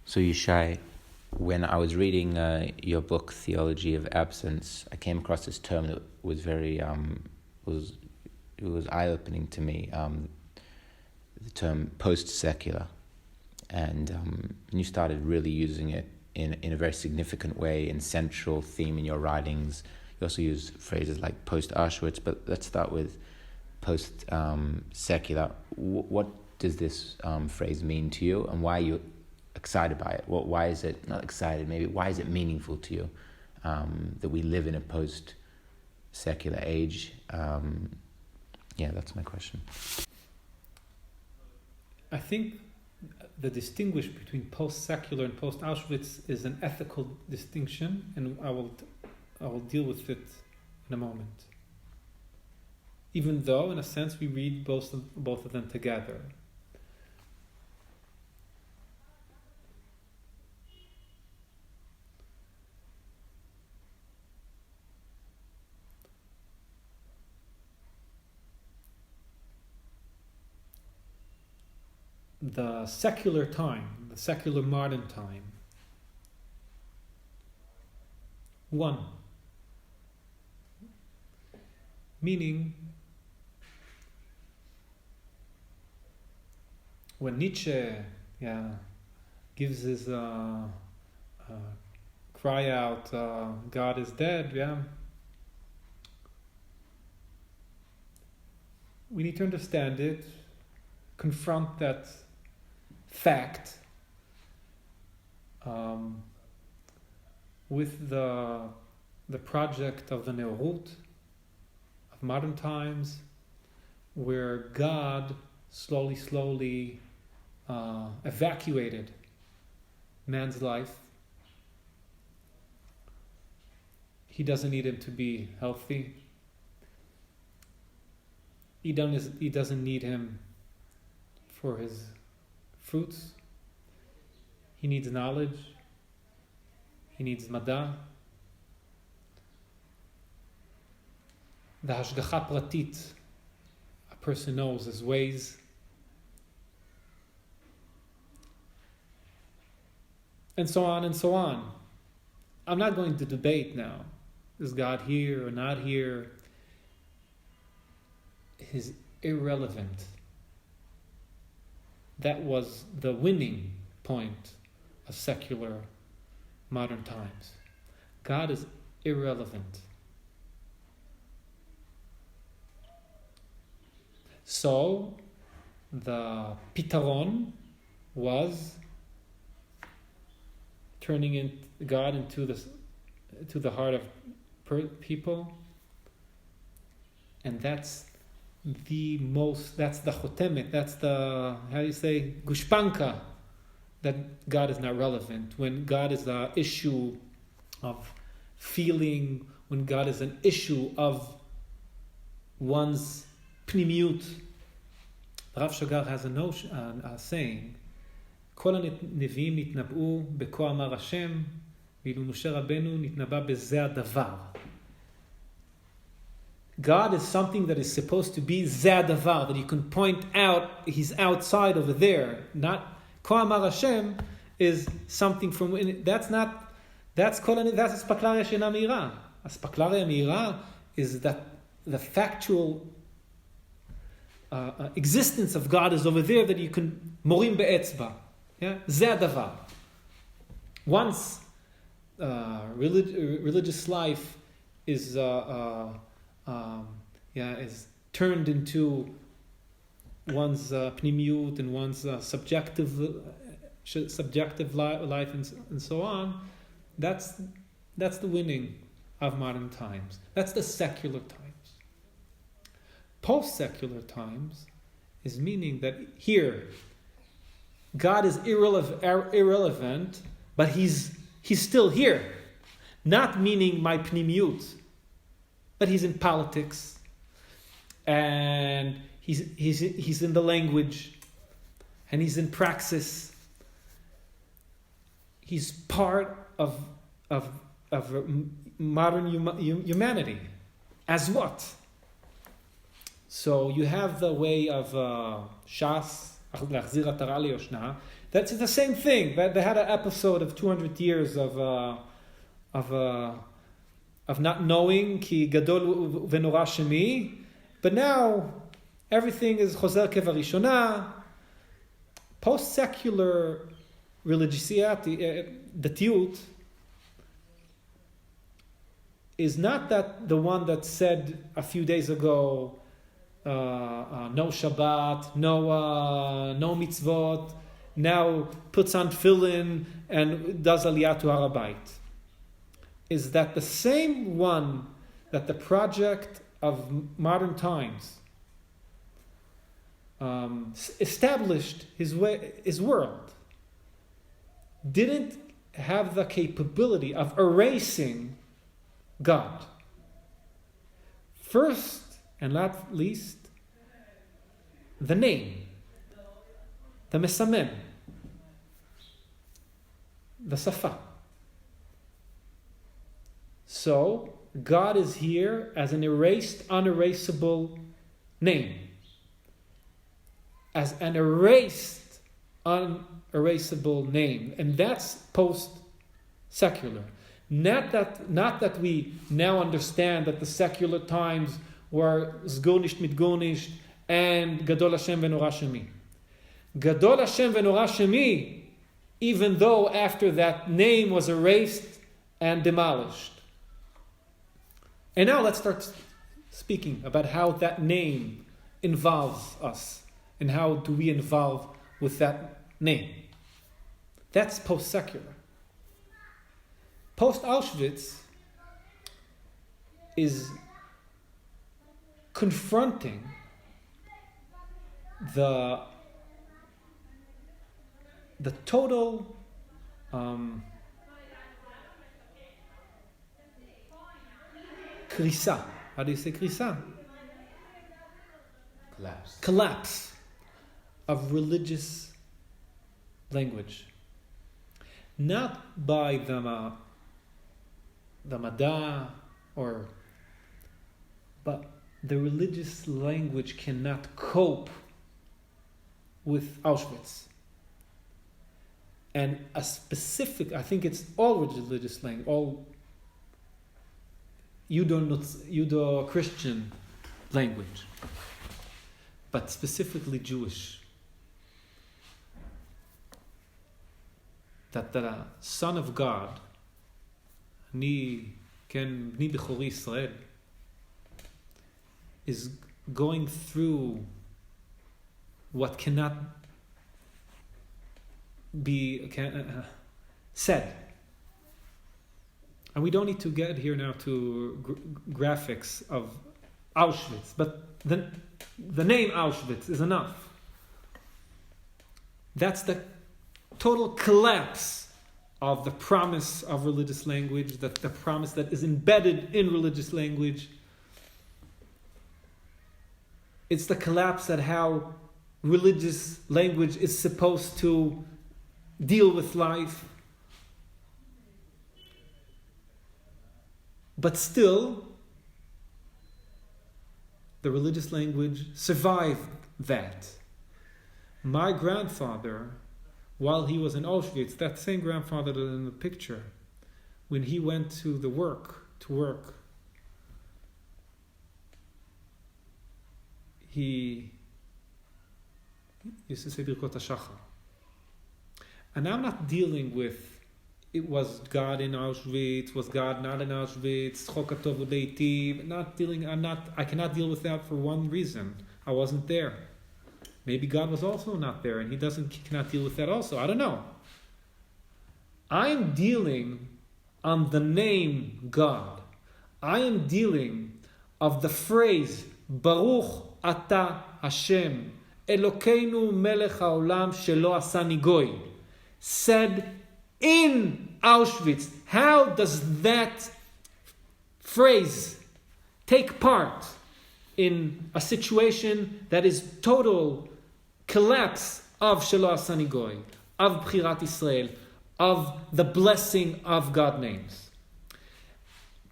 So Yishai, when I was reading your book, Theology of Absence, I came across this term that was very, it was eye-opening to me, the term post-secular. And you started really using it in a very significant way, in central theme in your writings. You also use phrases like post-Auschwitz, but let's start with post-secular. What does this phrase mean to you, and why are you excited by it? Why is it, not excited, maybe, why is it meaningful to you that we live in a post-secular age? That's my question. I think the distinguish between post-secular and post-Auschwitz is an ethical distinction, and I will deal with it in a moment. Even though, in a sense, we read both of them together. The secular time, the secular modern time, one, meaning when Nietzsche gives his cry out, God is dead, we need to understand it, confront that fact with the project of the Neurut of modern times, where God slowly evacuated man's life. He doesn't need him to be healthy. He doesn't need him for his fruits. He needs knowledge. He needs mada. The hashgacha pratit, a person knows his ways. And so on and so on. I'm not going to debate now. Is God here or not here? It is irrelevant. That was the winning point of secular modern times. God is irrelevant. So the pitaron was turning God into the heart of people, and that's the chotemet, that's the, gushpanka, that God is not relevant. When God is an issue of feeling, when God is an issue of one's pnimiut. Rav Shagar has a saying, כל הנביאים נתנבאו בכה אמר השם, ואילו משה רבנו נתנבא בזה הדבר. God is something that is supposed to be Ze'ev, that you can point out, he's outside over there. Not כה אמר השם is something from, that's הספקלריה שאינה מהירה. הספקלריה המהירה is that the factual existence of God is over there, that you can morim be'etzba. זה הדבר. Once religious life is turned into one's pnimiut and one's subjective life and so on, that's the winning of modern times. That's the secular times. Post-secular times is meaning that here God is irrelevant, but he's still here. Not meaning my pnimiut, but he's in politics, and he's in the language, and he's in praxis. He's part of modern humanity. As what? So you have the way of Shas, להחזיר עטרה ליושנה. That's the same thing. They had an episode of 200 years of not knowing, כי גדול ונורא שמי, but now everything is חוזר כבראשונה. Post-secular דתיות is not that the one that said a few days ago, no Shabbat, no mitzvot, now puts on tefillin and does aliyah to Har Habayit. Is that the same one that the project of modern times established his world, didn't have the capability of erasing God. First and not least, the name, the mesamem, the safa. So God is here as an erased, unerasable name, as an erased, unerasable name, and that's post-secular. Not that we now understand that the secular times were zgonisht mitgonisht and Gadol Hashem v'Norah Shemi. Gadol Hashem v'Norah Shemi, even though after that name was erased and demolished. And now let's start speaking about how that name involves us and how do we involve with that name. That's post-secular. Post-Auschwitz is confronting the total krisa. How do you say krisa? Collapse of religious language. Not by the Mada, but the religious language cannot cope with Auschwitz. And a specific, I think it's all religious language, all Judo-Christian language, but specifically Jewish. That the Son of God, Bni Bechori Israel, is going through what cannot be said. And we don't need to get here now to graphics of Auschwitz, but the name Auschwitz is enough. That's the total collapse of the promise of religious language, that the promise that is embedded in religious language. It's the collapse at how religious language is supposed to deal with life. But still, the religious language survived that. My grandfather, while he was in Auschwitz, that same grandfather that in the picture, when he went to work, he used to say Birkot HaShachar. And I'm not dealing with, it was God in Auschwitz, was God not in Auschwitz, Chok HaTov U'Leitiv, I cannot deal with that for one reason. I wasn't there. Maybe God was also not there and he cannot deal with that also. I don't know. I'm dealing on the name God. I am dealing of the phrase Baruch Ata Hashem Elokeinu Melech HaOlam Shelo Asani Goy, said in Auschwitz. How does that phrase take part in a situation that is total collapse of Shelo Asani Goy, of Bchirat Israel, of the blessing of God names?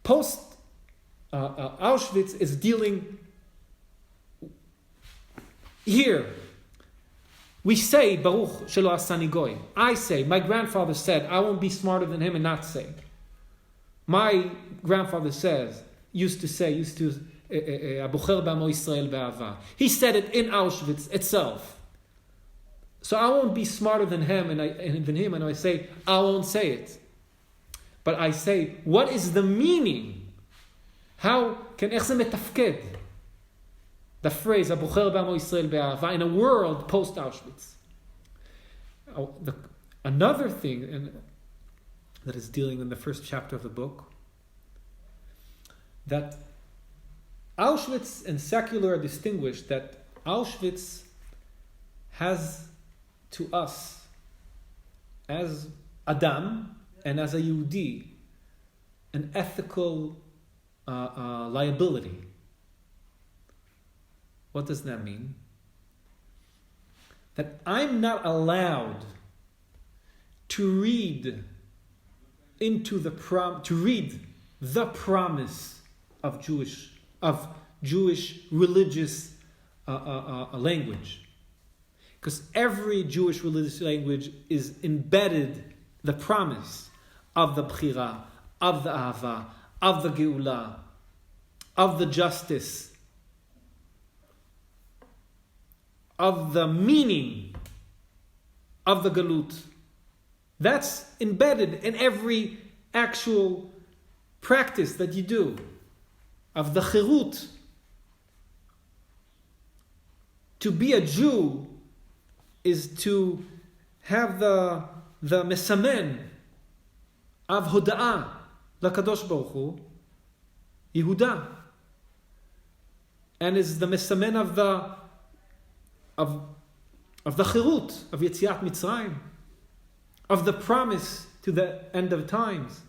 Post Auschwitz is dealing here. Auschwitz is dealing with the We say, Baruch shelo asani goy. I say, my grandfather said, I won't be smarter than him and not say. My grandfather used to, Abucher b'amo Yisrael be'ava. He said it in Auschwitz itself. So I won't be smarter than him, and I say, I won't say it. But I say, what is the meaning? How can איך זה מתפקד? The phrase, Abucher b'amo Yisrael be'ava, in a world post-Auschwitz. Another thing that is dealing in the first chapter of the book, that Auschwitz and secular are distinguished, that Auschwitz has to us, as Adam and as a Yehudi, an ethical liability. What does that mean? That I'm not allowed to read the promise of Jewish religious language, because every Jewish religious language is embedded the promise of the bchira, of the ahava, of the geula, of the justice, of the meaning of the galut. That's embedded in every actual practice that you do, of the chirut. To be a Jew is to have the mesamen of hoda'ah lakadosh baruch Hu, Yehuda, and is the mesamen of the chirut, of Yetziat Mitzrayim, of the promise to the end of times,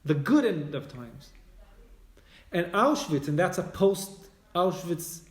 the good end of times. And Auschwitz, and that's a post-Auschwitz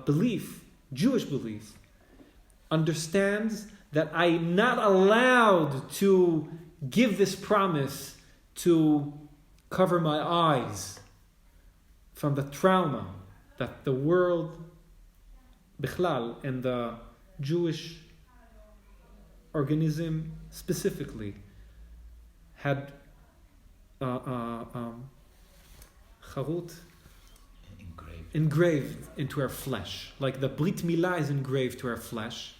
belief, Jewish belief, understands that I'm not allowed to give this promise to cover my eyes from the trauma that the world, Bichlal, and the Jewish organism specifically had charut, engraved into our flesh, like the Brit Milah is engraved to our flesh,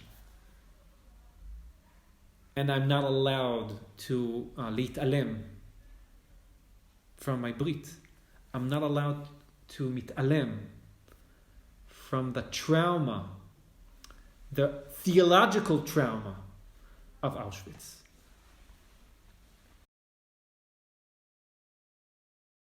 and I'm not allowed to להתעלם from my Brit. I'm not allowed to mit'alem from the trauma, the theological trauma of Auschwitz.